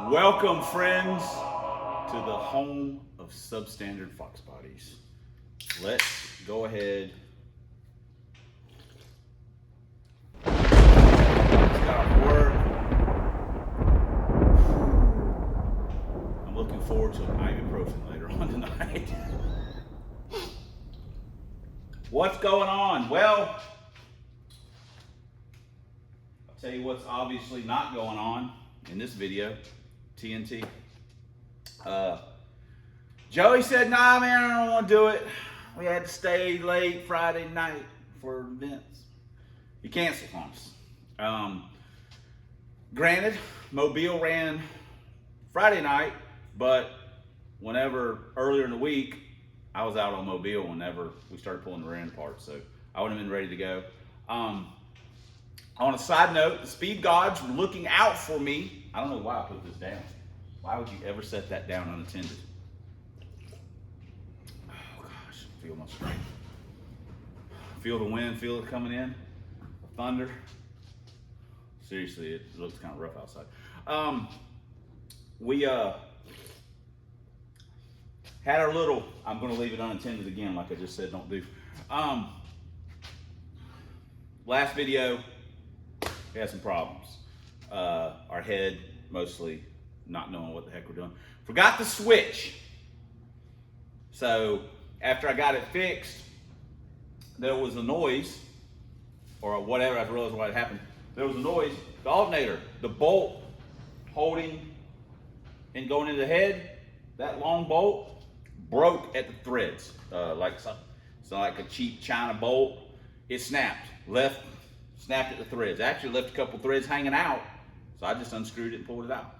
Welcome, friends, to the home of substandard fox bodies. Let's go ahead. Start work. I'm looking forward to an ibuprofen later on tonight. What's going on? Well, I'll tell you what's obviously not going on in this video. TNT. Joey said, nah, man, I don't want to do it. We had to stay late Friday night for events. He canceled on us. Granted, Mobile ran Friday night, but earlier in the week, I was out on Mobile whenever we started pulling the rear end apart, so I wouldn't have been ready to go. On a side note, the speed gods were looking out for me. I don't know why I put this down. Why would you ever set that down unattended? Oh gosh, feel my strength. Feel the wind, feel it coming in. Thunder. Seriously, it looks kind of rough outside. We had our little, I'm gonna leave it unattended again, like I just said, don't do. Last video, we had some problems. Our head, mostly not knowing what the heck we're doing. Forgot the switch. So after I got it fixed, there was a noise, or whatever, I realized what had happened. There was a noise, the alternator, the bolt holding and going into the head, that long bolt broke at the threads. Like a cheap China bolt. It snapped at the threads. Actually left a couple threads hanging out, so I just unscrewed it and pulled it out.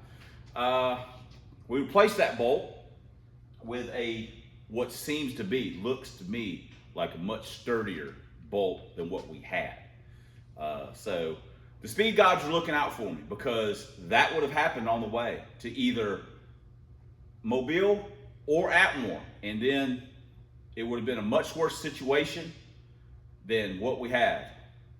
We replaced that bolt with what looks to me like a much sturdier bolt than what we had. So the speed gods were looking out for me, because that would have happened on the way to either Mobile or Atmore, and then it would have been a much worse situation than what we had.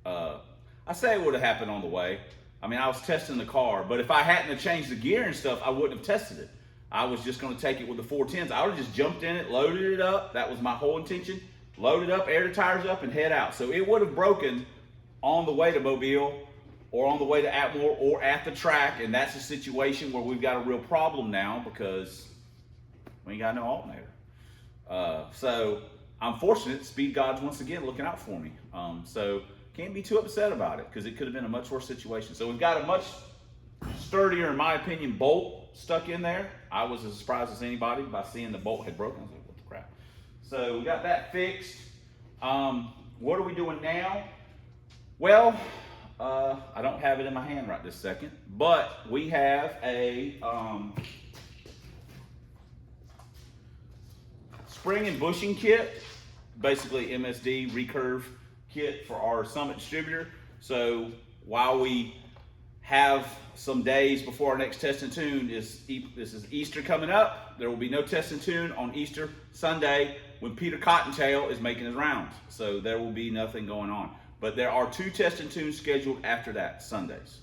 I say it would have happened on the way. I mean, I was testing the car, but if I hadn't have changed the gear and stuff, I wouldn't have tested it. I was just going to take it with the 410s. I would have just jumped in it, loaded it up. That was my whole intention. Load it up, air the tires up, and head out. So it would have broken on the way to Mobile or on the way to Atmore or at the track, and that's a situation where we've got a real problem now because we ain't got no alternator. So I'm fortunate, speed gods once again looking out for me. So can't be too upset about it, because it could have been a much worse situation. So we've got a much sturdier, in my opinion, bolt stuck in there. I was as surprised as anybody by seeing the bolt had broken. I was like, what the crap? So we got that fixed. What are we doing now? Well, I don't have it in my hand right this second, but we have a spring and bushing kit, basically MSD Recurve kit for our Summit distributor. So while we have some days before our next test and tune, this is Easter coming up. There will be no test and tune on Easter Sunday when Peter Cottontail is making his rounds. So there will be nothing going on. But there are 2 test and tunes scheduled after that, Sundays.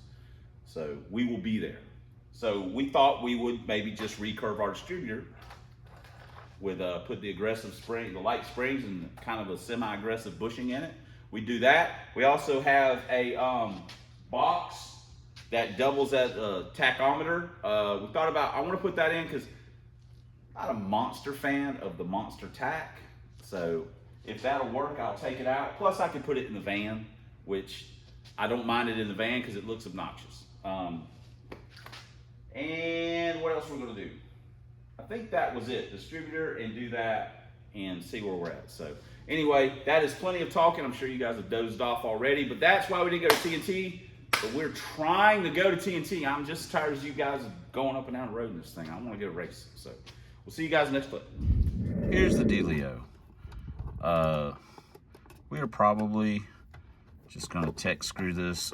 So we will be there. So we thought we would maybe just recurve our distributor with put the aggressive spring, the light springs, and kind of a semi-aggressive bushing in it. We do that. We also have a box that doubles as a tachometer. We thought about, I want to put that in because I'm not a monster fan of the monster tack. So if that'll work, I'll take it out. Plus I can put it in the van, which I don't mind it in the van because it looks obnoxious. And what else we're gonna do? I think that was it. Distributor and do that and see where we're at. So anyway, that is plenty of talking. I'm sure you guys have dozed off already, but that's why we didn't go to TNT. But we're trying to go to TNT. I'm just as tired as you guys going up and down the road in this thing. I want to get a race. So we'll see you guys next clip. Here's the dealio. We are probably just going to tech screw this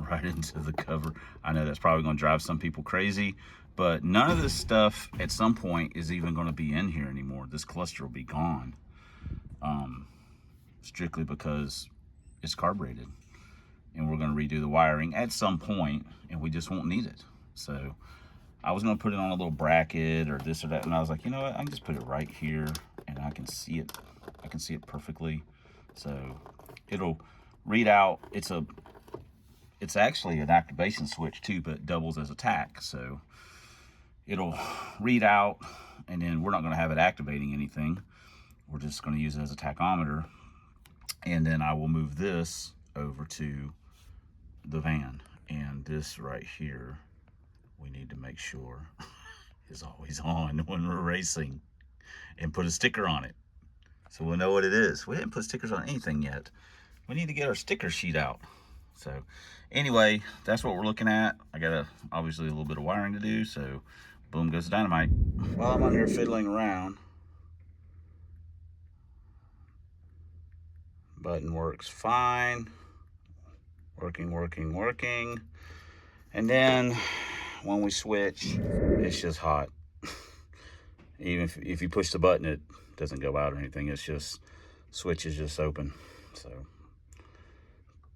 right into the cover. I know that's probably going to drive some people crazy, but none of this stuff at some point is even going to be in here anymore. This cluster will be gone, strictly because it's carbureted, and we're going to redo the wiring at some point, and we just won't need it. So I was gonna put it on a little bracket or this or that, and I was like, you know what, I can just put it right here and I can see it. I can see it perfectly. So it'll read out, it's actually an activation switch too, but it doubles as a tack. So it'll read out, and then we're not gonna have it activating anything. We're just gonna use it as a tachometer. And then I will move this over to the van. And this right here, we need to make sure is always on when we're racing, and put a sticker on it so we'll know what it is. We didn't put stickers on anything yet. We need to get our sticker sheet out. So anyway, that's what we're looking at. I got obviously a little bit of wiring to do, so boom goes the dynamite. While I'm on here fiddling around, button works fine. Working. And then when we switch, it's just hot. Even if you push the button, it doesn't go out or anything. It's just, switch is just open. So,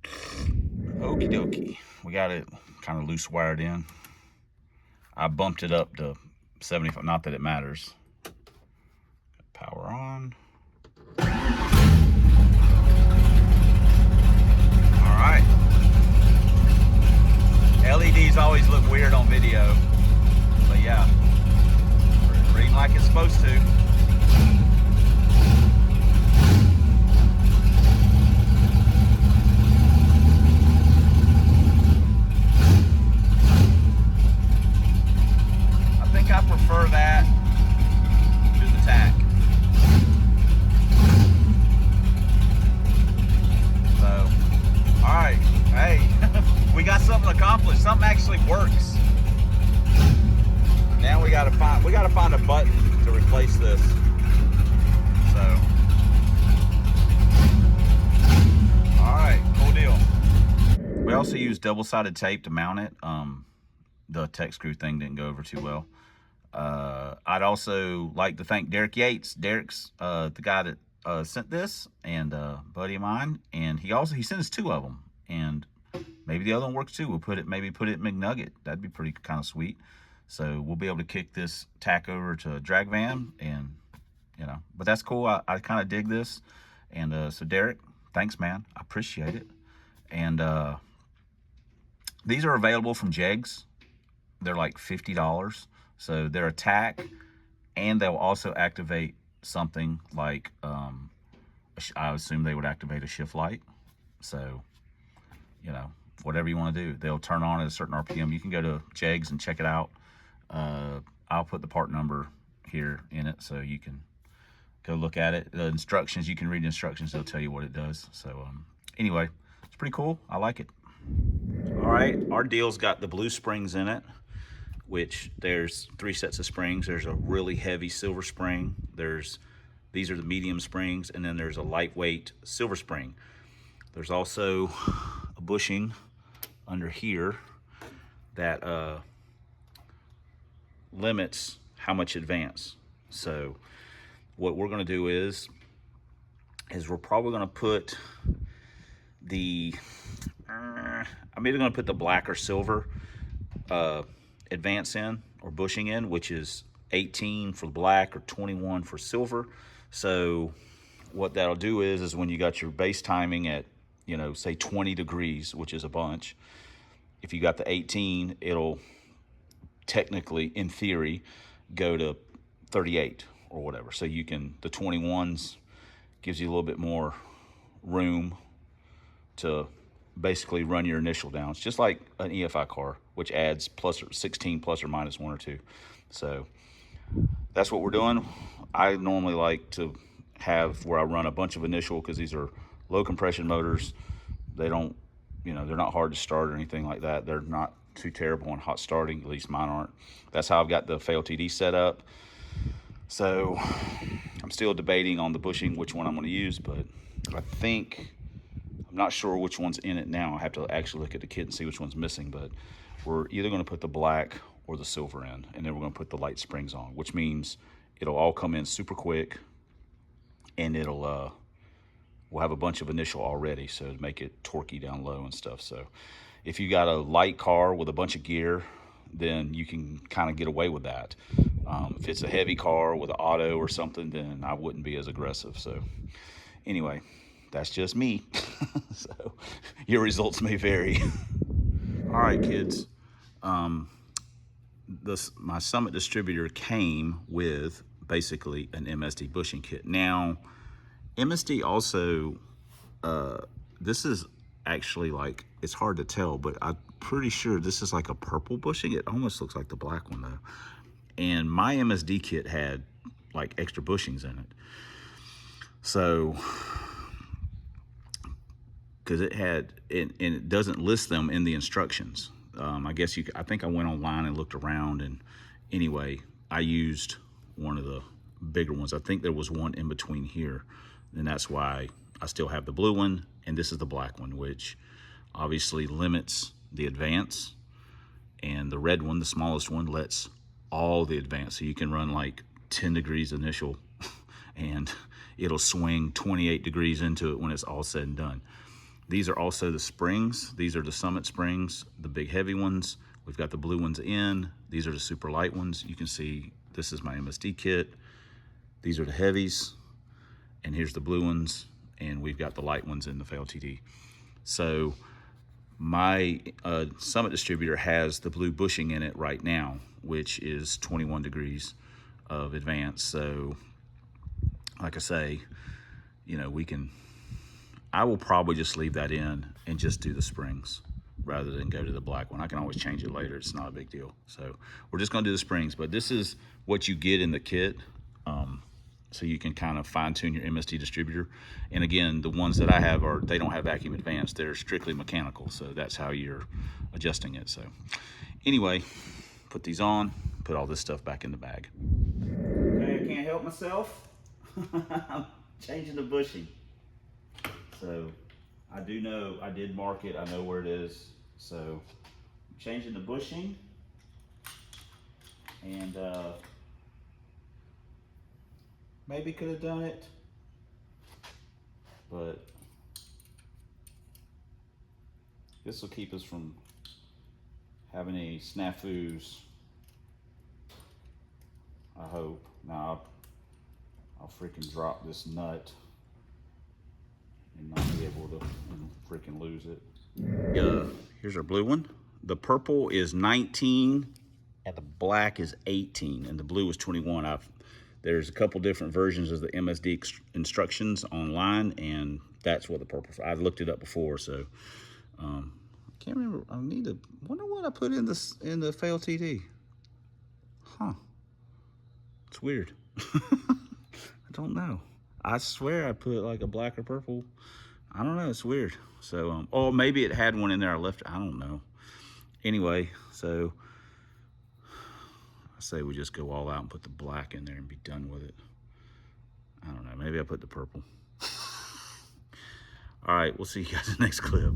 okie dokie. We got it kind of loose wired in. I bumped it up to 75, not that it matters. Power on. All right. LEDs always look weird on video, but yeah, reading like it's supposed to. I think I prefer that to the tack. So, all right, hey. We got something accomplished. Something actually works. Now we gotta find a button to replace this. So, all right, cool deal. We also used double-sided tape to mount it. The tech screw thing didn't go over too well. I'd also like to thank Derek Yates. Derek's the guy that sent this, and buddy of mine, and he sent us 2 of them, and maybe the other one works too. We'll maybe put it in McNugget. That'd be pretty kind of sweet. So we'll be able to kick this tack over to a drag van, and you know, but that's cool. I kind of dig this. And so Derek, thanks man, I appreciate it. And these are available from JEGS. They're like $50. So they're a tack, and they'll also activate something like, I assume they would activate a shift light. So, you know, whatever you want to do, they'll turn on at a certain RPM. You can go to JEGS and check it out. I'll put the part number here in it so you can go look at it. The instructions, you can read the instructions, they'll tell you what it does. So anyway, it's pretty cool. I like it. All right, our deal's got the blue springs in it, which there's 3 sets of springs. There's a really heavy silver spring. These are the medium springs, and then there's a lightweight silver spring. There's also a bushing under here that limits how much advance. So what we're going to do is we're probably going to put I'm either going to put the black or silver advance in, or bushing in, which is 18 for black or 21 for silver. So what that'll do is when you got your base timing at, you know, say 20 degrees, which is a bunch, if you got the 18, it'll technically, in theory, go to 38 or whatever. So you can, the 21s gives you a little bit more room to basically run your initial down. It's just like an EFI car, which adds 16 plus or minus 1 or 2. So that's what we're doing. I normally like to have where I run a bunch of initial, because these are low compression motors. They don't, you know, they're not hard to start or anything like that. They're not too terrible on hot starting, at least mine aren't. That's how I've got the fail TD set up. So I'm still debating on the bushing, which one I'm going to use, but I think, I'm not sure which one's in it now. I have to actually look at the kit and see which one's missing, but we're either going to put the black or the silver in, and then we're going to put the light springs on, which means it'll all come in super quick, and it'll we'll have a bunch of initial already, so to make it torquey down low and stuff. So if you got a light car with a bunch of gear, then you can kind of get away with that. If it's a heavy car with an auto or something, then I wouldn't be as aggressive. So anyway, that's just me. So your results may vary. All right, kids. My Summit distributor came with basically an MSD bushing kit. Now, MSD also, this is actually like, it's hard to tell, but I'm pretty sure this is like a purple bushing. It almost looks like the black one though. And my MSD kit had like extra bushings in it. So, because it had, and it doesn't list them in the instructions. I guess I think I went online and looked around, and anyway, I used one of the bigger ones. I think there was one in between here, and that's why I still have the blue one, and this is the black one, which obviously limits the advance, and the red one, the smallest one, lets all the advance. So you can run like 10 degrees initial, and it'll swing 28 degrees into it when it's all said and done. These are also the springs. These are the Summit springs, the big heavy ones. We've got the blue ones in. These are the super light ones. You can see this is my MSD kit. These are the heavies, and here's the blue ones, and we've got the light ones in the FLTD. So my Summit distributor has the blue bushing in it right now, which is 21 degrees of advance. So like I say, you know, I will probably just leave that in and just do the springs rather than go to the black one. I can always change it later. It's not a big deal. So we're just gonna do the springs, but this is what you get in the kit. So you can kind of fine tune your MSD distributor. And again, the ones that I have they don't have vacuum advance. They're strictly mechanical. So that's how you're adjusting it. So anyway, put these on, put all this stuff back in the bag. Okay, I can't help myself. I'm changing the bushing. So I do know, I did mark it, I know where it is. So I'm changing the bushing, and maybe could have done it, but this will keep us from having any snafus, I hope. Now I'll freaking drop this nut and not be able to freaking lose it. Here's our blue one. The purple is 19 and the black is 18 and the blue is 21. There's a couple different versions of the MSD instructions online, and that's what the purple, I've looked it up before, so I can't remember. I need to wonder what I put in the FLTD. Huh, it's weird. I don't know. I swear I put like a black or purple. I don't know, it's weird. So, oh, maybe it had one in there I left, I don't know. Anyway, so I say we just go all out and put the black in there and be done with it. I don't know, maybe I put the purple. All right, we'll see you guys in the next clip.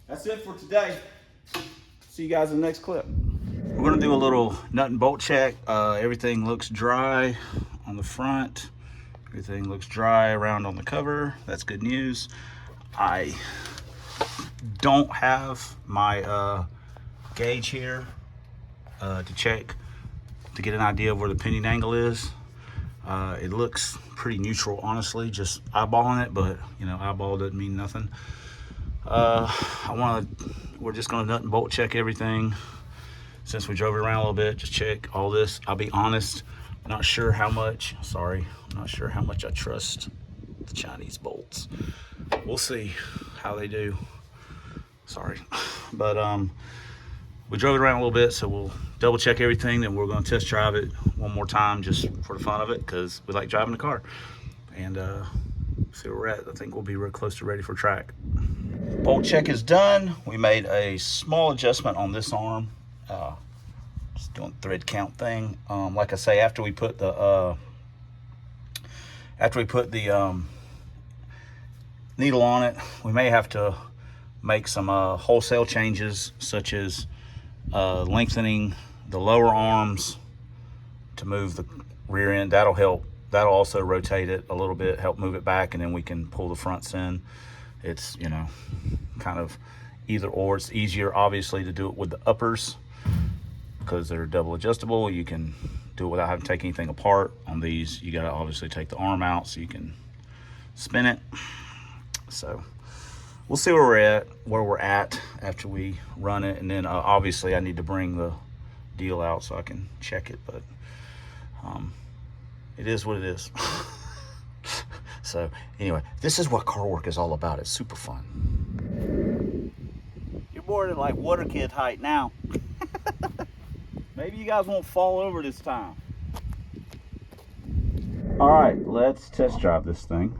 That's it for today. See you guys in the next clip. We're gonna do a little nut and bolt check. Everything looks dry on the front. Everything looks dry around on the cover. That's good news. I don't have my gauge here to check to get an idea of where the pinion angle is. It looks pretty neutral, honestly, just eyeballing it, but you know, eyeball doesn't mean nothing. We're just gonna nut and bolt check everything. Since we drove it around a little bit, just check all this. I'll be honest, Not sure how much, sorry, I'm not sure how much I trust the Chinese bolts. We'll see how they do. Sorry. But we drove it around a little bit, so we'll double check everything, then we're gonna test drive it one more time just for the fun of it, because we like driving the car. And see where we're at. I think we'll be real close to ready for track. Bolt check is done. We made a small adjustment on this arm. Just doing thread count thing. Like I say, after we put the needle on it, we may have to make some wholesale changes, such as lengthening the lower arms to move the rear end. That'll help. That'll also rotate it a little bit, help move it back, and then we can pull the fronts in. It's, you know, kind of either or. It's easier, obviously, to do it with the uppers because they're double adjustable. You can do it without having to take anything apart. On these, you got to obviously take the arm out so you can spin it. So we'll see where we're at after we run it, and then obviously I need to bring the deal out so I can check it, but it is what it is. So anyway, this is what car work is all about. It's super fun. You're more than like water kid height now. Maybe you guys won't fall over this time. All right, let's test drive this thing.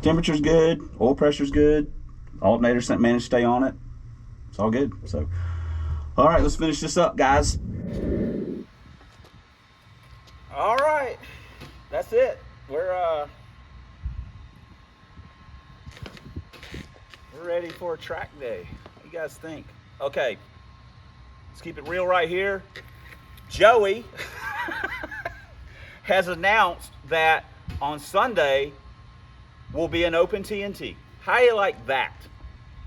temperature's good, oil pressure's good, alternator managed to stay on it. It's all good. So, all right, let's finish this up, guys. All right, that's it. We're ready for a track day. What do you guys think? Okay, let's keep it real right here. Joey has announced that on Sunday will be an open TNT. How you like that?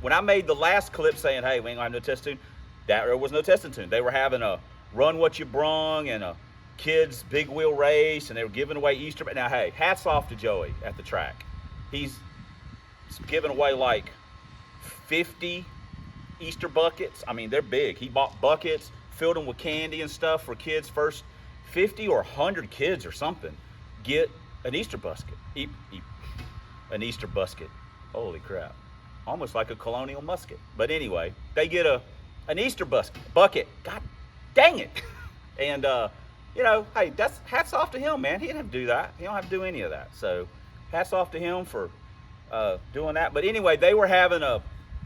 When I made the last clip saying, hey, we ain't gonna have no test tune, there was no testing tune. They were having a run what you brung and a kids big wheel race, and they were giving away Easter. Now, hey, hats off to Joey at the track. He's giving away like 50 Easter buckets. I mean, they're big. He bought buckets, filled them with candy and stuff for kids. First 50 or 100 kids or something get an Easter basket. An Easter basket. Holy crap. Almost like a colonial musket. But anyway, they get an Easter bucket. God dang it. And, you know, hey, that's hats off to him, man. He didn't have to do that. He don't have to do any of that. So hats off to him for doing that. But anyway, they were having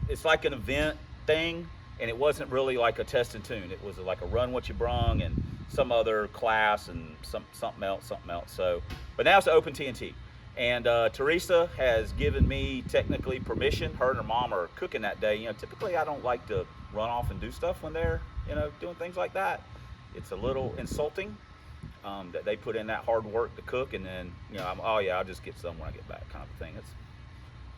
it's like an event thing, and it wasn't really like a test and tune. It was like a run what you brung and some other class and something else. So, but now it's an open TNT. And Teresa has given me technically permission. Her and her mom are cooking that day. You know, typically I don't like to run off and do stuff when they're, you know, doing things like that. It's a little insulting that they put in that hard work to cook, and then, you know, oh yeah, I'll just get some when I get back, kind of thing.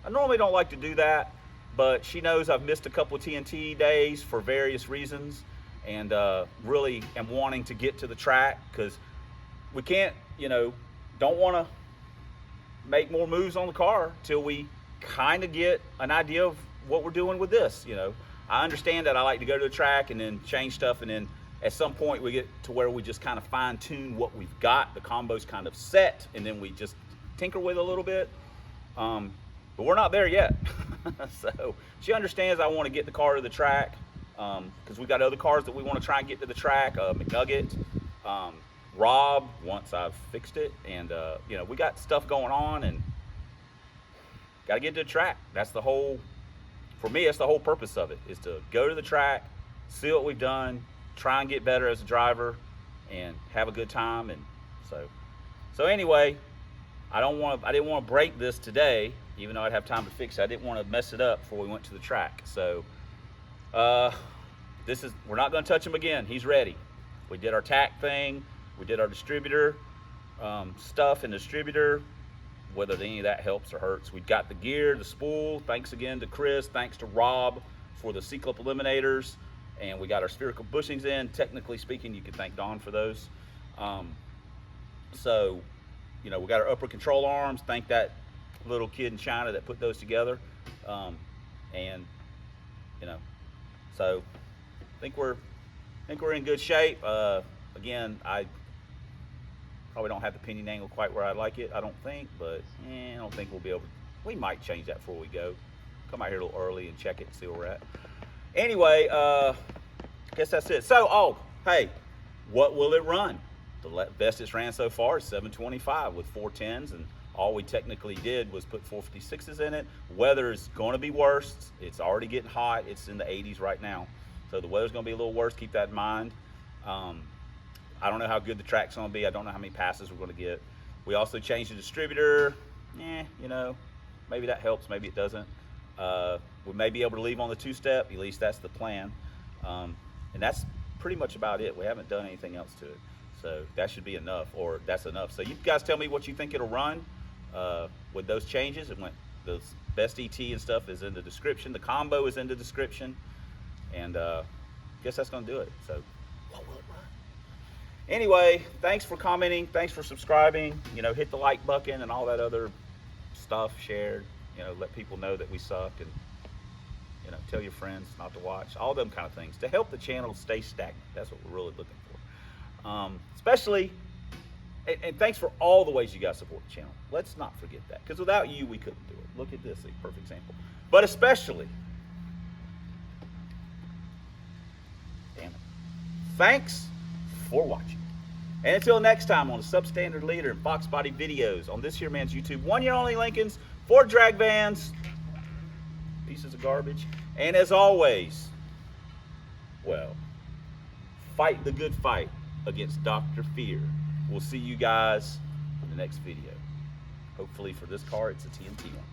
I normally don't like to do that, but she knows I've missed a couple of TNT days for various reasons, and really am wanting to get to the track, because we can't, you know, don't want to make more moves on the car till we kind of get an idea of what we're doing with this. You know, I understand that I like to go to the track and then change stuff, and then at some point we get to where we just kind of fine tune what we've got. The combo's kind of set, and then we just tinker with it a little bit. But we're not there yet. So she understands I want to get the car to the track, because we've got other cars that we want to try and get to the track. McNugget, Rob, once I've fixed it, and you know, we got stuff going on, and got to get to the track. That's the whole, for me, that's the whole purpose of it, is to go to the track, see what we've done, try and get better as a driver, and have a good time. And so anyway, I didn't want to break this today, even though I'd have time to fix it. I didn't want to mess it up before we went to the track. So we're not going to touch him again. He's ready. We did our tack thing. We did our distributor stuff in the distributor, whether any of that helps or hurts. We've got the gear, the spool. Thanks again to Chris. Thanks to Rob for the C-clip eliminators. And we got our spherical bushings in. Technically speaking, you can thank Don for those. So, you know, we got our upper control arms. Thank that little kid in China that put those together. And, you know, so I think we're in good shape. Again, I probably don't have the pinion angle quite where I like it, I don't think, but I don't think we'll be able to. We might change that before we go. Come out here a little early and check it and see where we're at. Anyway, guess that's it. So, hey, what will it run? The best it's ran so far is 725 with 410s, and all we technically did was put 456s in it. Weather's going to be worse. It's already getting hot. It's in the 80s right now. So the weather's going to be a little worse. Keep that in mind. I don't know how good the track's going to be. I don't know how many passes we're going to get. We also changed the distributor. You know, maybe that helps. Maybe it doesn't. We may be able to leave on the two-step. At least that's the plan. And that's pretty much about it. We haven't done anything else to it. So that should be enough, or that's enough. So you guys tell me what you think it'll run with those changes. And when the best ET and stuff is in the description. The combo is in the description. And guess that's going to do it. So what will it run? Anyway, thanks for commenting. Thanks for subscribing. You know, hit the like button and all that other stuff. Shared. You know, let people know that we suck, and, you know, tell your friends not to watch. All them kind of things to help the channel stay stagnant. That's what we're really looking for. Especially, and thanks for all the ways you guys support the channel. Let's not forget that, because without you, we couldn't do it. Look at this, a perfect example. But especially, damn it, thanks for watching. And until next time on the Substandard Leader and Fox Body videos on this here man's YouTube, 1 year only Lincolns, Ford drag vans, pieces of garbage. And as always, well, fight the good fight against Dr. Fear. We'll see you guys in the next video. Hopefully for this car, it's a TNT one.